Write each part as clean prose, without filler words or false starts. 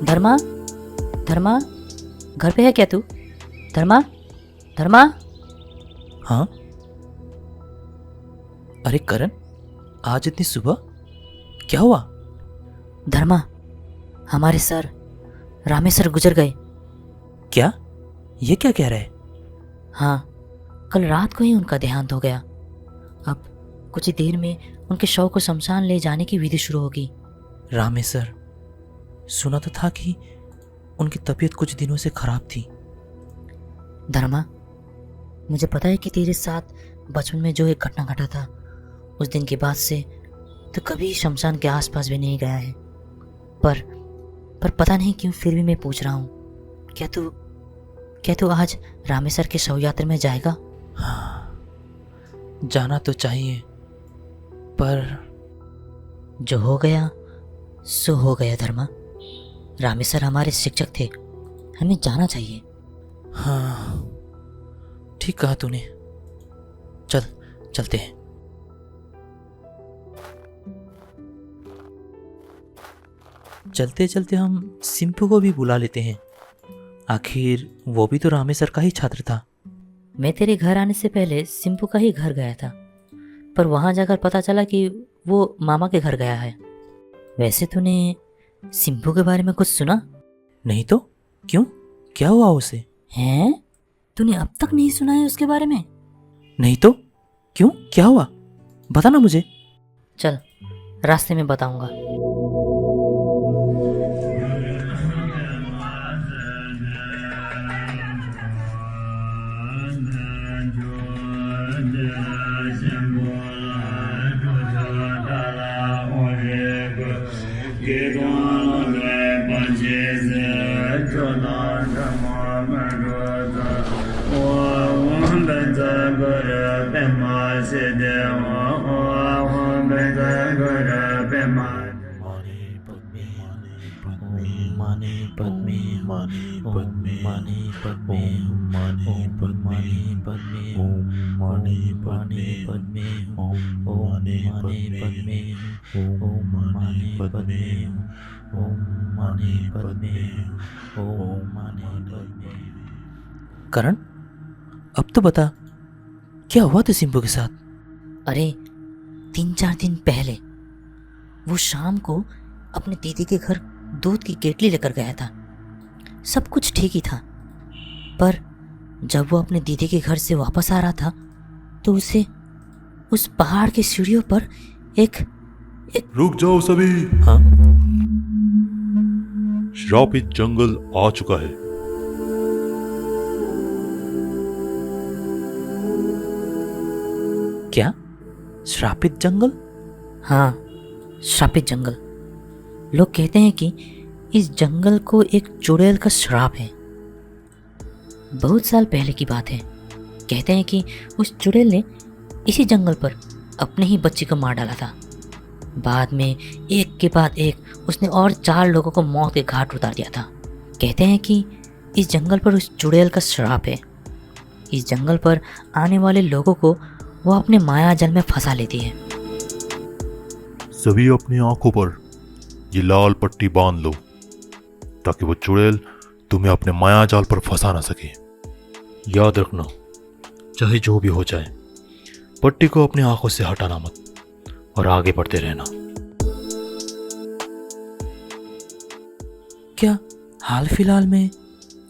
धर्मा, धर्मा, घर पे है क्या तू? धर्मा, धर्मा। हाँ? अरे करण, आज इतनी सुबह क्या हुआ? धर्मा, हमारे सर रामेश्वर गुजर गए। क्या? ये क्या कह रहा है? हाँ, कल रात को ही उनका देहांत हो गया। अब कुछ ही देर में उनके शव को शमशान ले जाने की विधि शुरू होगी। रामेश्वर, सुना तो था कि उनकी तबीयत कुछ दिनों से खराब थी। धर्मा, मुझे पता है कि तेरे साथ बचपन में जो एक घटना घटा था, उस दिन के बाद से तो कभी शमशान के आसपास भी नहीं गया है। पर पता नहीं क्यों फिर भी मैं पूछ रहा हूँ, क्या तू आज रामेश्वर के शव यात्रा में जाएगा? हाँ, जाना तो चाहिए, पर जो हो गया सो हो गया। धर्मा, रामेश्वर हमारे शिक्षक थे, हमें जाना चाहिए। हाँ, ठीक कहा तूने। चलते हैं। चलते चलते हम सिंपू को भी बुला लेते हैं। आखिर वो भी तो रामेश्वर का ही छात्र था। मैं तेरे घर आने से पहले सिंपू का ही घर गया था, पर वहां जाकर पता चला कि वो मामा के घर गया है। वैसे तूने सिंपू के बारे में कुछ सुना? नहीं तो क्यों, क्या हुआ उसे? हैं? तूने अब तक नहीं सुना है उसके बारे में? नहीं तो क्यों, क्या हुआ, बता ना मुझे। चल, रास्ते में बताऊंगा। करण, अब तो बता, क्या हुआ था सिंपू के साथ? अरे 3-4 दिन पहले वो शाम को अपने दीदी के घर दूध की केटली लेकर गया था। सब कुछ ठीक ही था, पर जब वो अपने दीदी के घर से वापस आ रहा था तो उसे उस पहाड़ की सीढ़ियों पर एक रुक जाओ सभी। हाँ? श्रापित जंगल आ चुका है। क्या? श्रापित जंगल? हाँ, श्रापित जंगल। लोग कहते हैं कि इस जंगल को एक चुड़ैल का श्राप है। बहुत साल पहले की बात है। कहते हैं कि उस चुड़ैल ने इसी जंगल पर अपने ही बच्चे को मार डाला था। बाद में एक के बाद एक उसने और 4 लोगों को मौत के घाट उतार दिया था। कहते हैं कि इस जंगल पर उस चुड़ैल का श्राप है। इस जंगल पर आने वाले लोगों को वो अपने माया जाल में फंसा लेती है। सभी अपनी आंखों पर ये लाल पट्टी बांध लो ताकि वो चुड़ैल तुम्हें अपने माया जाल पर फंसा ना सके। याद रखना, चाहे जो भी हो जाए, पट्टी को अपनी आंखों से हटाना मत और आगे बढ़ते रहना। क्या हाल फिलहाल में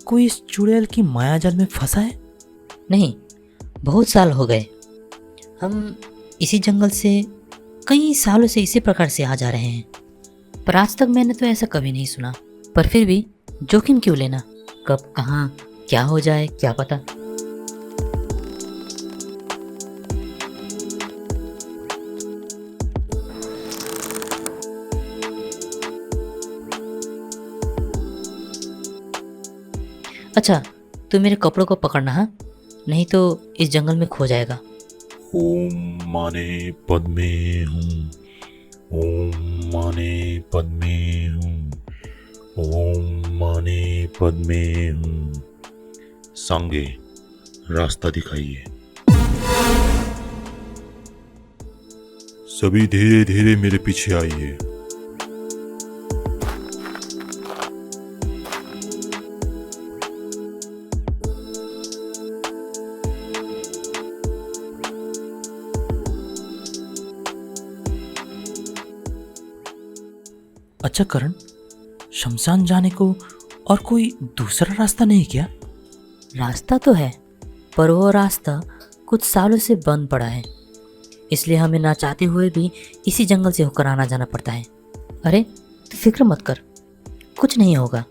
कोई इस चुड़ैल की माया जाल में फंसा है? नहीं, बहुत साल हो गए। हम इसी जंगल से कई सालों से इसी प्रकार से आ जा रहे हैं, पर आज तक मैंने तो ऐसा कभी नहीं सुना। पर फिर भी जोखिम क्यों लेना? कब कहाँ क्या हो जाए क्या पता। अच्छा, तू मेरे कपड़ों को पकड़ना, हाँ, नहीं तो इस जंगल में खो जाएगा। ओम माने पद्मे हूँ, ओम माने पद्मे हूँ, ओम माने पद्मे हूँ। सांगे, रास्ता दिखाइए। सभी धीरे धीरे मेरे पीछे आइए। अच्छा करण, शमशान जाने को और कोई दूसरा रास्ता नहीं क्या? रास्ता तो है, पर वो रास्ता कुछ सालों से बंद पड़ा है, इसलिए हमें ना चाहते हुए भी इसी जंगल से होकर आना जाना पड़ता है। अरे तू फिक्र मत कर, कुछ नहीं होगा।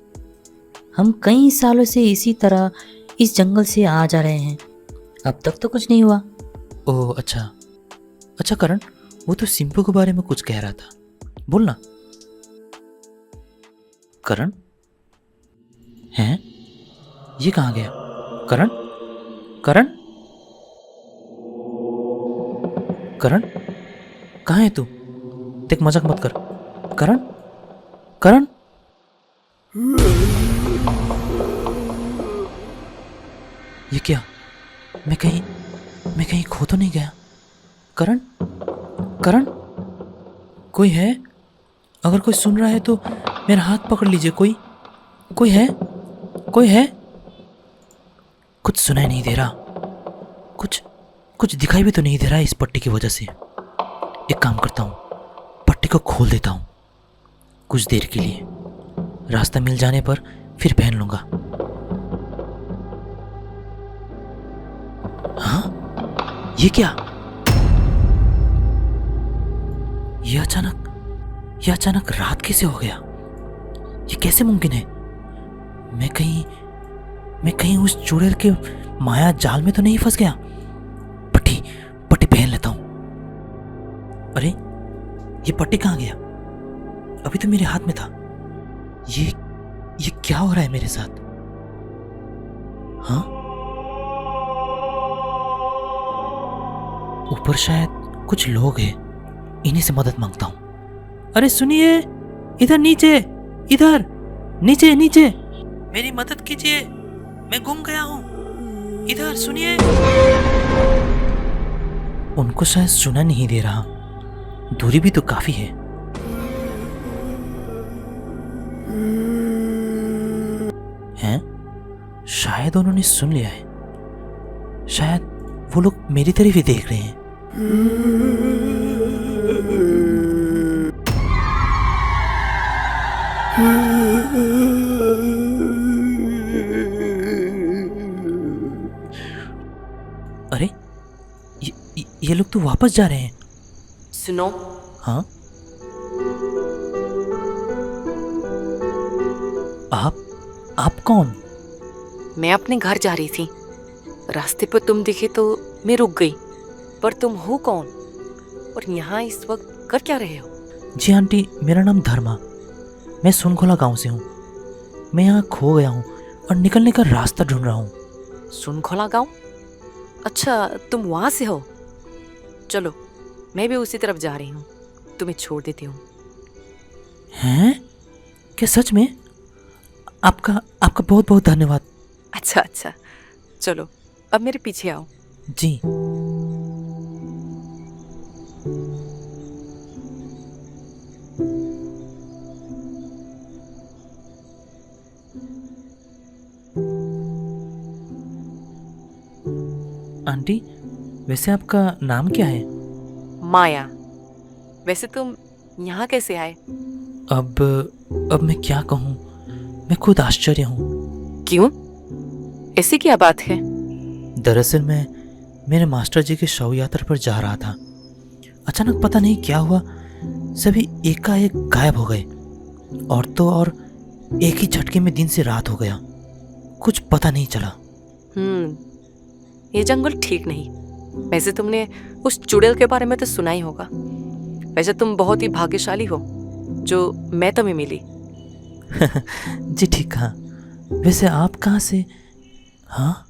हम कई सालों से इसी तरह इस जंगल से आ जा रहे हैं, अब तक तो कुछ नहीं हुआ। ओह अच्छा। अच्छा करण, वो तो सिंपू के बारे में कुछ कह रहा था, बोलना। करण हैं? ये कहाँ गया? करण, करण, करण, कहाँ है तू? देख, मजाक मत कर। करण, करण, ये क्या? मैं कहीं खो तो नहीं गया? करण, करण, कोई है? अगर कोई सुन रहा है तो मेरा हाथ पकड़ लीजिए। कोई है? कोई है? कुछ सुनाई नहीं दे रहा, कुछ दिखाई भी तो नहीं दे रहा है इस पट्टी की वजह से। एक काम करता हूँ, पट्टी को खोल देता हूँ कुछ देर के लिए, रास्ता मिल जाने पर फिर पहन लूंगा। हाँ, ये क्या? ये अचानक रात कैसे हो गया? ये कैसे मुमकिन है? मैं कहीं उस चुड़ैल के माया जाल में तो नहीं फंस गया? पट्टी पहन लेता हूं। अरे ये पट्टी कहाँ गया? अभी तो मेरे हाथ में था। ये क्या हो रहा है मेरे साथ? हाँ, ऊपर शायद कुछ लोग हैं, इन्हीं से मदद मांगता हूं। अरे सुनिए, इधर नीचे, इधर नीचे, मेरी मदद कीजिए, मैं गुम गया हूं, इधर सुनिए। उनको शायद सुना नहीं दे रहा, दूरी भी तो काफी है। हैं? शायद उन्होंने सुन लिया है, शायद वो लोग मेरी तरफ ही देख रहे हैं। अरे ये लोग तो वापस जा रहे हैं। सुनो। हाँ, आप कौन? मैं अपने घर जा रही थी, रास्ते पर तुम दिखे तो मैं रुक गई, पर तुम हो कौन और यहाँ इस वक्त कर क्या रहे हो? जी आंटी, मेरा नाम धर्मा, मैं सुनखोला गांव से हूँ। मैं यहाँ खो गया हूँ और निकलने का रास्ता ढूंढ रहा हूँ। सुनखोला गांव? अच्छा, तुम वहाँ से हो? चलो, मैं भी उसी तरफ जा रही हूँ, तुम्हें छोड़ देती हूँ। हैं? क्या सच में? आपका बहुत बहुत धन्यवाद। अच्छा, चलो अब मेरे पीछे आओ। जी। आंटी, वैसे आपका नाम क्या है? माया। वैसे तुम यहाँ कैसे आए? अब मैं क्या कहूँ, मैं खुद आश्चर्य हूँ। क्यों? ऐसी क्या बात है? दरअसल मैं मेरे मास्टर जी के शव यात्रा पर जा रहा था। अचानक पता नहीं क्या हुआ, सभी एकाएक गायब हो गए, और तो और एक ही झटके में दिन से रात हो गया, कुछ पता नहीं चला। ये जंगल ठीक नहीं। वैसे तुमने उस चुड़ैल के बारे में तो सुना ही होगा। वैसे तुम बहुत ही भाग्यशाली हो जो मैं तुम्हें मिली। जी ठीक कहा। वैसे आप कहाँ से हाँ,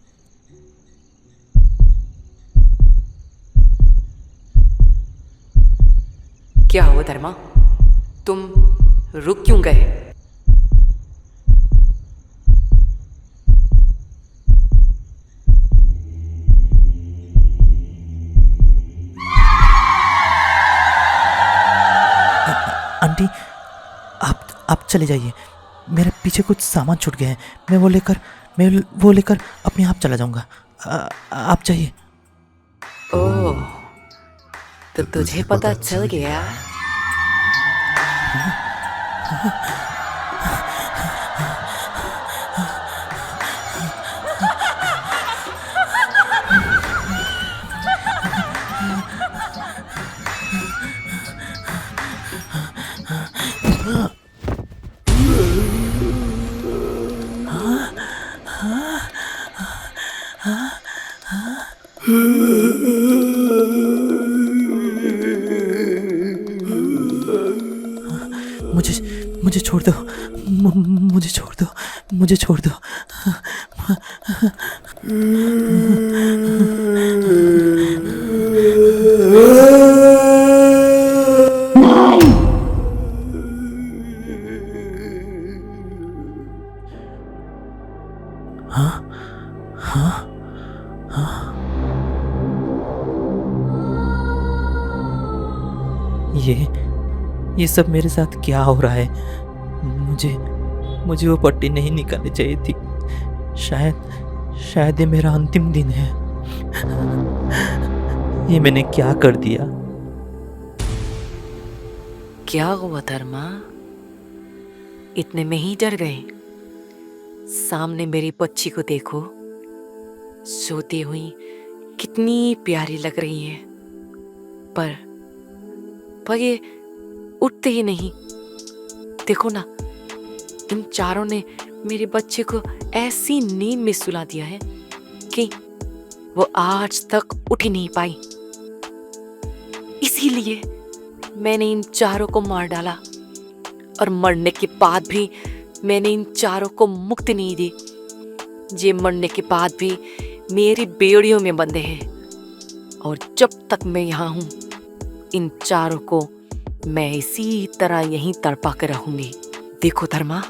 क्या हुआ धर्मा? तुम रुक क्यों गए? आंटी, आप चले जाइए। मेरे पीछे कुछ सामान छूट गया है। मैं वो लेकर अपने आप चला जाऊंगा। आप जाइए। ओह, तो तुझे पता चल गया? मुझे छोड़ दो। मुझे छोड़ दो। मुझे छोड़ दो। हाँ, हाँ, हाँ। ये सब मेरे साथ क्या हो रहा है? मुझे वो पट्टी नहीं निकालनी चाहिए थी। शायद ये मेरा अंतिम दिन है। ये मैंने क्या कर दिया? क्या हुआ धर्मा? इतने में ही डर गए? सामने मेरी बच्ची को देखो, सोती हुई कितनी प्यारी लग रही है, पर ये उठते ही नहीं। देखो ना, इन चारों ने मेरे बच्चे को ऐसी नींद में सुला दिया है कि वो आज तक उठ ही नहीं पाई। इसीलिए मैंने इन चारों को मार डाला, और मरने के बाद भी मैंने इन चारों को मुक्ति नहीं दी। ये मरने के बाद भी मेरी बेड़ियों में बंधे हैं, और जब तक मैं यहाँ हूँ, इन चारों को मैं इसी तरह यहीं तड़पा कर रहूंगी। देखो धर्मा,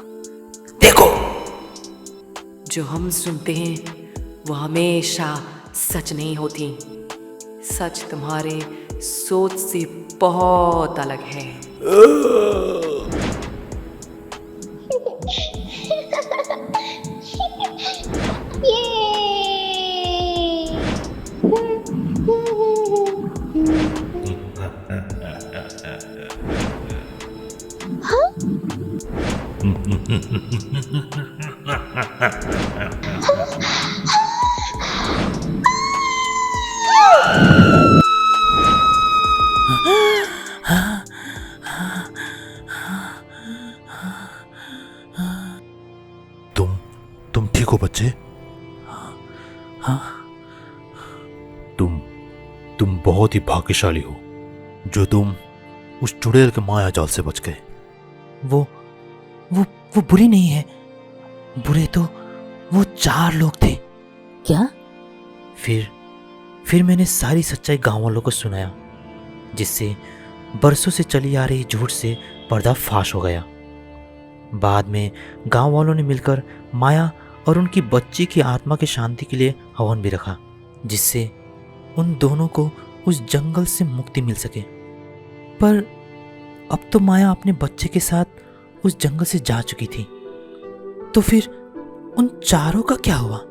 देखो, जो हम सुनते हैं वो हमेशा सच नहीं होती। सच तुम्हारे सोच से बहुत अलग है। तुम ठीक हो बच्चे? हाँ, तुम बहुत ही भाग्यशाली हो जो तुम उस चुड़ैल के माया जाल से बच गए। वो बुरी नहीं है। बुरे तो वो 4 लोग थे। क्या? फिर मैंने सारी सच्चाई गांव वालों को सुनाया, जिससे बरसों से चली आ रही झूठ से पर्दा फाश हो गया। बाद में गांव वालों ने मिलकर माया और उनकी बच्ची की आत्मा की शांति के लिए हवन भी रखा, जिससे उन दोनों को उस जंगल से मुक्ति मिल सके। पर अब तो माया अपने बच्चे के साथ उस जंगल से जा चुकी थी। तो फिर उन चारों का क्या हुआ?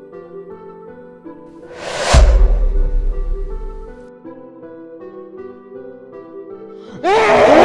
Ah!